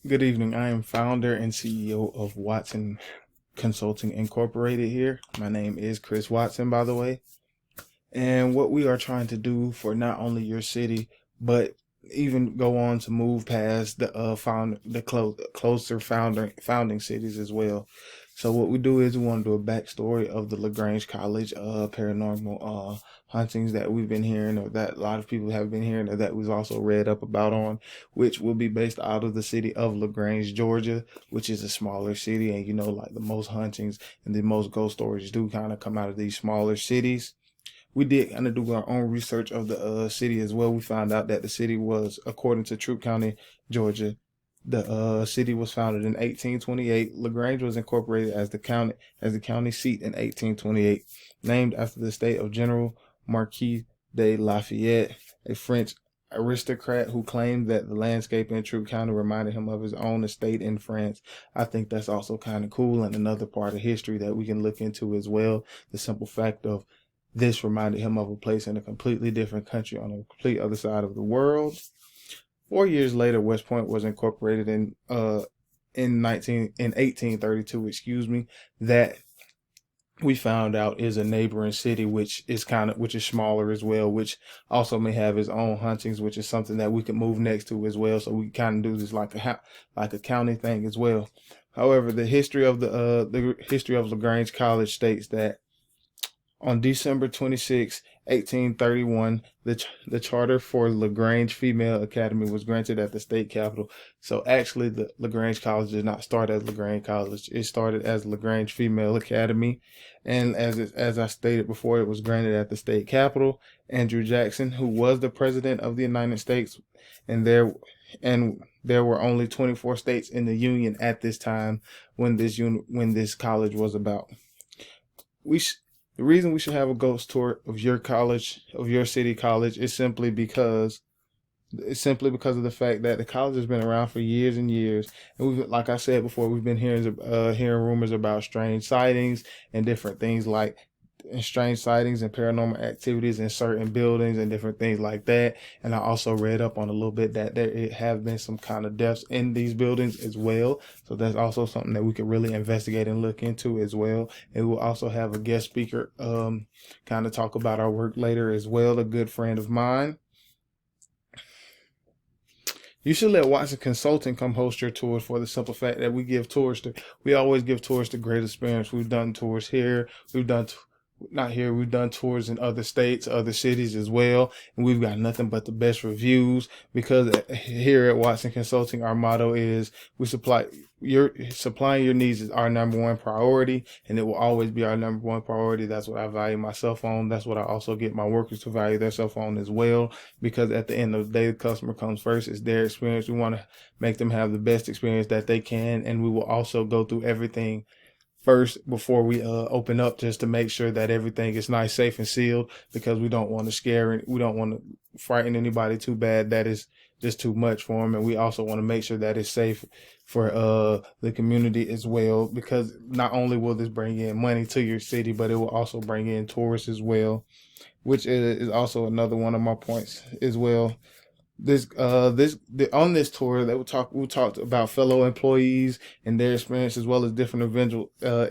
Good evening. I am founder and CEO of Watson Consulting Incorporated here. My name is Chris Watson, by the way. And what we are trying to do for not only your city, but even go on to move past the closer founding cities as well. So what we do is we want to do a backstory of the LaGrange College paranormal huntings that we've been hearing, or that a lot of people have been hearing, or that we've also read up about on, which will be based out of the city of LaGrange, Georgia, which is a smaller city. And like the most huntings and the most ghost stories do kind of come out of these smaller cities. We did kind of do our own research of the city as well. We found out that the city was, according to Troup County, Georgia, the city was founded in 1828. LaGrange was incorporated as the county seat in 1828, named after the state of General Marquis de Lafayette, a French aristocrat who claimed that the landscape in Troup County reminded him of his own estate in France. I think that's also kind of cool, and another part of history that we can look into as well. The simple fact of this reminded him of a place in a completely different country on a complete other side of the world. 4 years later, West Point was incorporated in 1832. That we found out is a neighboring city, which is smaller as well, which also may have its own huntings, which is something that we can move next to as well. So we kind of do this like a county thing as well. However, the history of the history of LaGrange College states that on December 26, 1831, the charter for LaGrange Female Academy was granted at the state capitol. So actually, the LaGrange College did not start as LaGrange College. It started as LaGrange Female Academy. And as I stated before, it was granted at the state capitol. Andrew Jackson, who was the president of the United States, and there were only 24 states in the Union at this time when this college was about. The reason we should have a ghost tour of your college, of your city college, is simply because of the fact that the college has been around for years and years, and like I said before, we've been hearing rumors about strange sightings and different things like strange sightings and paranormal activities in certain buildings and different things like that. And I also read up on a little bit that there have been some kind of deaths in these buildings as well. So that's also something that we could really investigate and look into as well. And we'll also have a guest speaker kind of talk about our work later as well, a good friend of mine. You should let Watson Consulting come host your tours, for the simple fact that we always give tours to Great Experience. We've done tours here. We've done tours in other states, other cities as well, and we've got nothing but the best reviews, because here at Watson Consulting, our motto is supplying your needs is our number one priority, and it will always be our number one priority. That's what I value myself on. That's what I also get my workers to value themselves on as well, because at the end of the day, the customer comes first. It's their experience. We want to make them have the best experience that they can, and we will also go through everything first before we open up, just to make sure that everything is nice, safe, and sealed, because we don't want to frighten anybody too bad that is just too much for them. And we also want to make sure that it's safe for the community as well, because not only will this bring in money to your city, but it will also bring in tourists as well, which is also another one of my points as well. On this tour that we talked about fellow employees and their experience, as well as different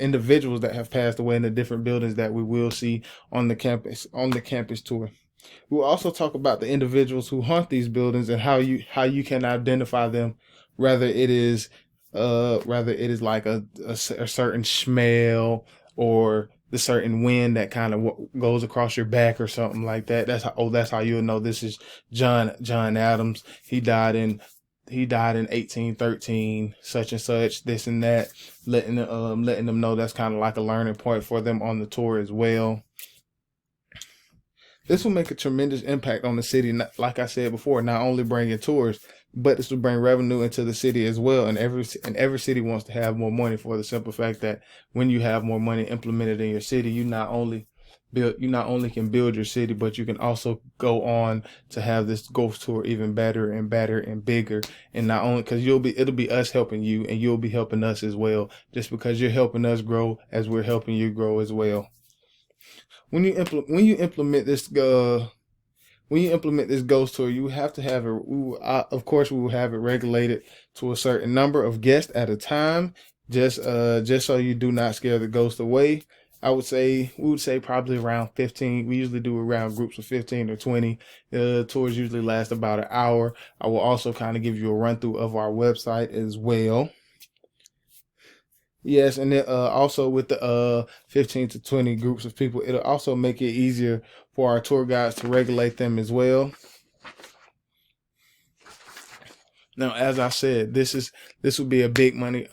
individuals that have passed away in the different buildings that we will see on the campus tour. We'll also talk about the individuals who haunt these buildings and how you can identify them, whether it is like a certain smell, or the certain wind that kind of goes across your back or something like that. That's how you'll know this is John Adams. He died in 1813, such and such, this and that, letting them know. That's kind of like a learning point for them on the tour as well. This will make a tremendous impact on the city. Like I said before, not only bringing tourists, but this will bring revenue into the city as well. And every city wants to have more money, for the simple fact that when you have more money implemented in your city, you not only can build your city, but you can also go on to have this ghost tour even better and better and bigger. And not only because it'll be us helping you, and you'll be helping us as well, just because you're helping us grow as we're helping you grow as well. When you implement this when you implement this ghost tour, you have to have it. Of course, we will have it regulated to a certain number of guests at a time, just so you do not scare the ghost away. We would say probably around 15. We usually do around groups of 15 or 20. Tours usually last about an hour. I will also kind of give you a run through of our website as well. Yes, and then also with the 15 to 20 groups of people, it'll also make it easier for our tour guides to regulate them as well. Now, as I said, this would be a big money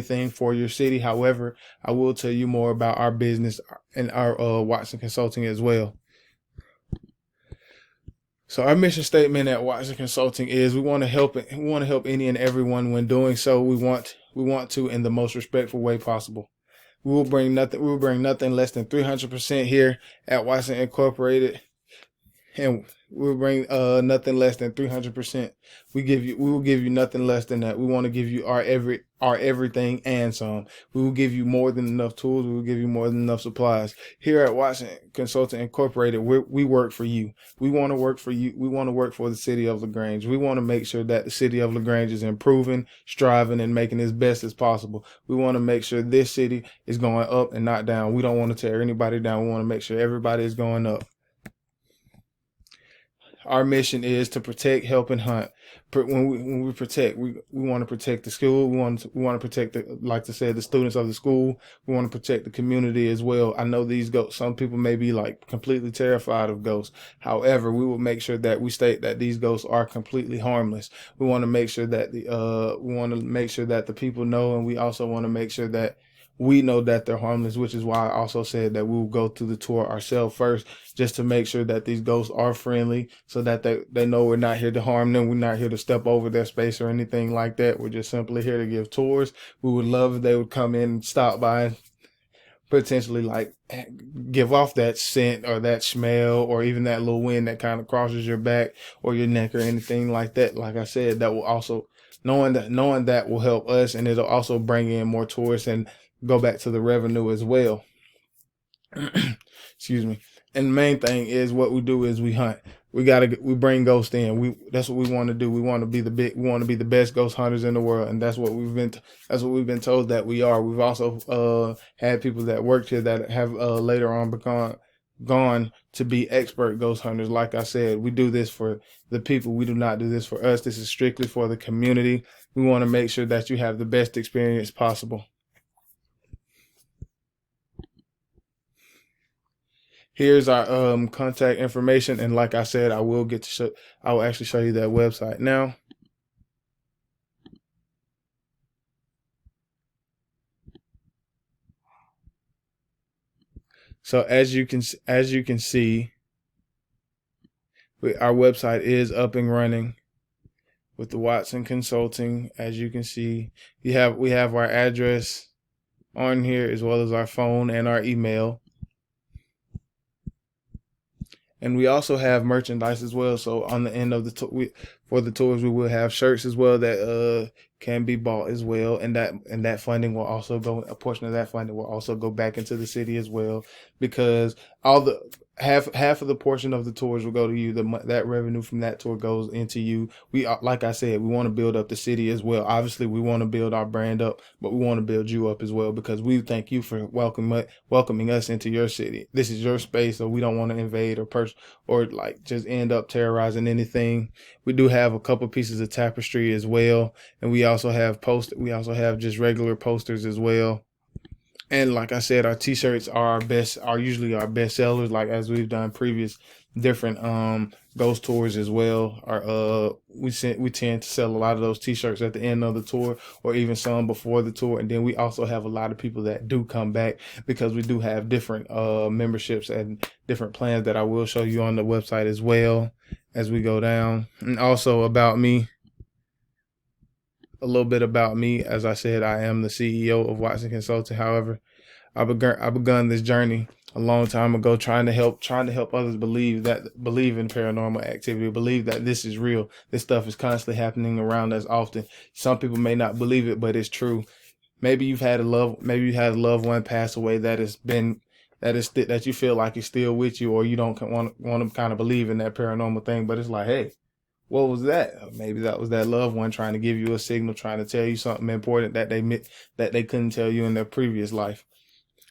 thing for your city. However, I will tell you more about our business and our Watson Consulting as well. So our mission statement at Watson Consulting is we want to help any and everyone. When doing so, we want to in the most respectful way possible. We will bring nothing less than 300% here at Watson Incorporated, and we'll bring nothing less than 300%. We will give you nothing less than that. We want to give you our everything and some. We will give you more than enough tools. We will give you more than enough supplies. Here at Watson Consulting Incorporated, we work for you. We want to work for you. We want to work for the city of LaGrange. We want to make sure that the city of LaGrange is improving, striving, and making its best as possible. We want to make sure this city is going up and not down. We don't want to tear anybody down. We want to make sure everybody is going up. Our mission is to protect, help, and hunt. When we protect, we want to protect the school. We want to protect the students of the school. We want to protect the community as well. I know these ghosts. Some people may be like completely terrified of ghosts. However, we will make sure that we state that these ghosts are completely harmless. We want to make sure that the people know, and we also want to make sure that we know that they're harmless, which is why I also said that we will go through the tour ourselves first, just to make sure that these ghosts are friendly, so that they know we're not here to harm them. We're not here to step over their space or anything like that. We're just simply here to give tours. We would love if they would come in and stop by and potentially like give off that scent or that smell or even that little wind that kind of crosses your back or your neck or anything like that. Like I said, that will also knowing that will help us, and it'll also bring in more tourists and go back to the revenue as well. Excuse me. And the main thing is what we do is we hunt. We bring ghosts in. That's what we want to do. We want to be the best ghost hunters in the world, and that's what we've been told that we are. We've also had people that worked here that have later on gone to be expert ghost hunters. Like I said, we do this for the people. We do not do this for us. This is strictly for the community. We want to make sure that you have the best experience possible. Here's our contact information, and like I said, I will actually show you that website now. So as you can see, our website is up and running with the Watson Consulting. As you can see, we have our address on here, as well as our phone and our email. And we also have merchandise as well. So on the end of for the tours, we will have shirts as well that can be bought as well. And that funding will also a portion of that funding will also go back into the city as well, because half of the portion of the tours will go to you. That revenue from that tour goes into you. Like I said, we want to build up the city as well. Obviously, we want to build our brand up, but we want to build you up as well, because we thank you for welcoming us into your city. This is your space, so we don't want to invade or like just end up terrorizing anything. We do have a couple pieces of tapestry as well, and we also have just regular posters as well. And like I said, our t-shirts are usually our best sellers, like as we've done previous different ghost tours as well. We tend to sell a lot of those t-shirts at the end of the tour, or even some before the tour. And then we also have a lot of people that do come back, because we do have different memberships and different plans that I will show you on the website as well as we go down. And also about me, a little bit about me. As I said, I am the CEO of Watson Consulting. However, I begun this journey a long time ago, trying to help others believe in paranormal activity, believe that this is real. This stuff is constantly happening around us often. Some people may not believe it, but it's true. Maybe you've had a loved one pass away that that you feel like it's still with you, or you don't want to kind of believe in that paranormal thing, but it's like, hey, what was that? Maybe that was that loved one trying to give you a signal, trying to tell you something important that they couldn't tell you in their previous life.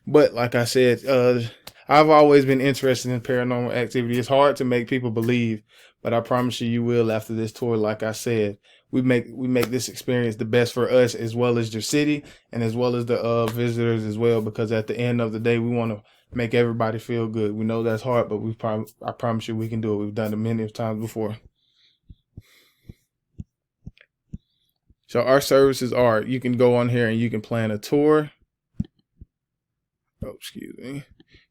But like I said, I've always been interested in paranormal activity. It's hard to make people believe, but I promise you, you will after this tour. Like I said, we make this experience the best for us, as well as your city, and as well as the visitors as well. Because at the end of the day, we want to make everybody feel good. We know that's hard, but I promise you, we can do it. We've done it many times before. So our services are: you can go on here and you can plan a tour. Oh, excuse me.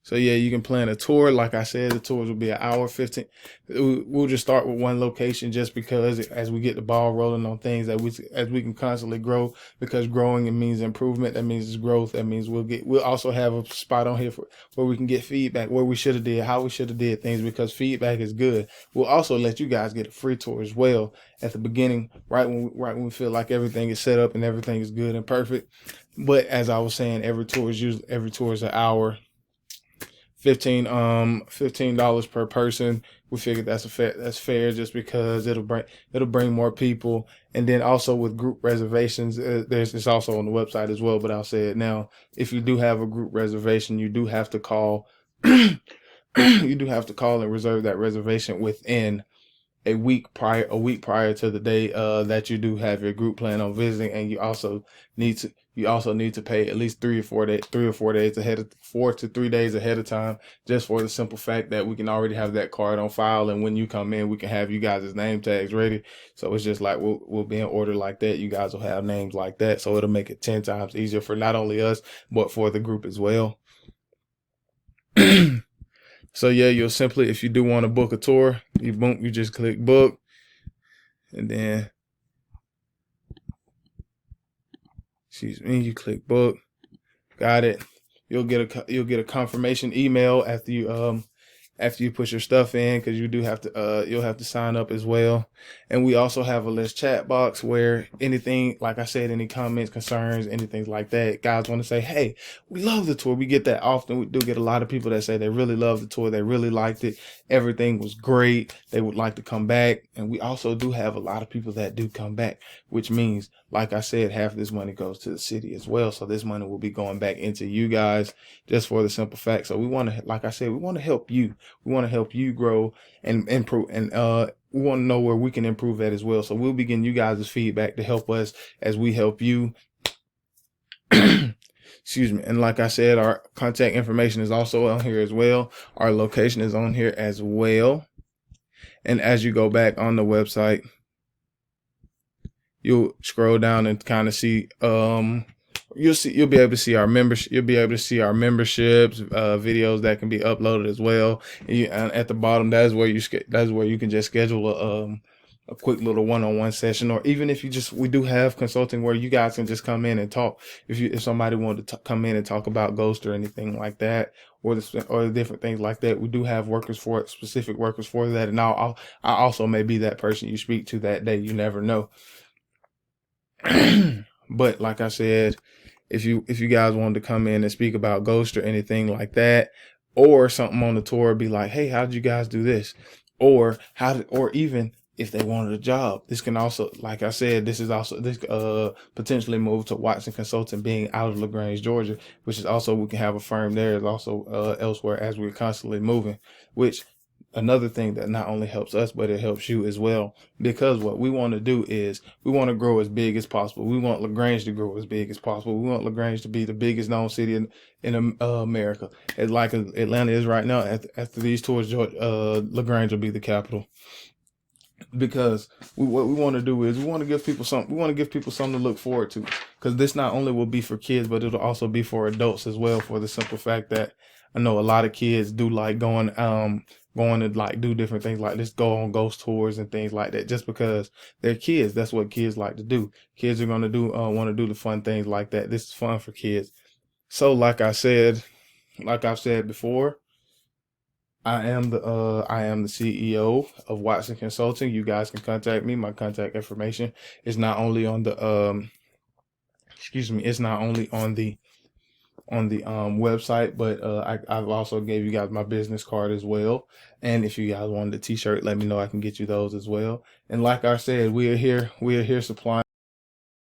So yeah, you can plan a tour. Like I said, the tours will be an hour 15. We'll just start with one location, just because as we get the ball rolling on things, as we can constantly grow, because growing, it means improvement. That means it's growth. That means we'll also have a spot on here where we can get feedback, where we should have did, how we should have did things, because feedback is good. We'll also let you guys get a free tour as well at the beginning, right when we feel like everything is set up and everything is good and perfect. But as I was saying, every tour is an hour. $15 per person. We figured that's fair, just because it'll bring more people. And then also with group reservations, it's also on the website as well, but I'll say it now. If you do have a group reservation, you do have to call you do have to call and reserve that reservation within a week prior to the day that you do have your group plan on visiting. And you also need to pay at least 3 or 4 days ahead of 4 to 3 days ahead of time, just for the simple fact that we can already have that card on file, and when you come in, we can have you guys' name tags ready. So it's just like we'll be in order like that. You guys will have names like that, so it'll make it 10 times easier for not only us but for the group as well. So yeah, you'll simply, if you do want to book a tour, you just click book, and then, excuse me, you click book. Got it. You'll get a confirmation email after you put your stuff in, because you do have to you'll have to sign up as well. And we also have a list chat box where anything, like I said, any comments, concerns, anything like that, guys want to say, hey, we love the tour. We get that often. We do get a lot of people that say they really love the tour, they really liked it, everything was great, they would like to come back. And we also do have a lot of people that do come back, which means, like I said, half of this money goes to the city as well. So this money will be going back into you guys, just for the simple fact. So we want to, like I said, we want to help you. We want to help you grow and improve, and we want to know where we can improve at as well. So we'll be getting you guys' feedback to help us as we help you. Excuse me. And like I said, our contact information is also on here as well. Our location is on here as well. And as you go back on the website, you'll scroll down and kind of see you'll be able to see our membership. You'll be able to see our memberships, videos that can be uploaded as well. And at the bottom, that's where you can just schedule a quick little one-on-one session, or even if we do have consulting where you guys can just come in and talk. If somebody wanted to come in and talk about ghost or anything like that, or the different things like that, we do have specific workers for that. And I also may be that person you speak to that day. You never know. But like I said, if you guys wanted to come in and speak about ghost or anything like that, or something on the tour, be like, hey, how did you guys do this? Or even if they wanted a job, this can also, like I said, this potentially move to Watson Consulting being out of LaGrange, Georgia, which is also, we can have a firm there, is also elsewhere, as we're constantly moving, which another thing that not only helps us, but it helps you as well. Because what we want to do is we want to grow as big as possible. We want LaGrange to grow as big as possible. We want LaGrange to be the biggest known city in America. It's like Atlanta is right now. After these tours, LaGrange will be the capital. Because what we want to do is we want to give people something. We want to give people something to look forward to. Because this not only will be for kids, but it'll also be for adults as well. For the simple fact that I know a lot of kids do like going to like do different things like this, go on ghost tours and things like that, just because they're kids. That's what kids like to do. Kids are going to want to do the fun things like that. This is fun for kids. So like I've said before, I am the CEO of Watson Consulting. You guys can contact me. My contact information is not only on the website, but I've also gave you guys my business card as well. And if you guys wanted a t-shirt, let me know. I can get you those as well. And like I said, we are here supplying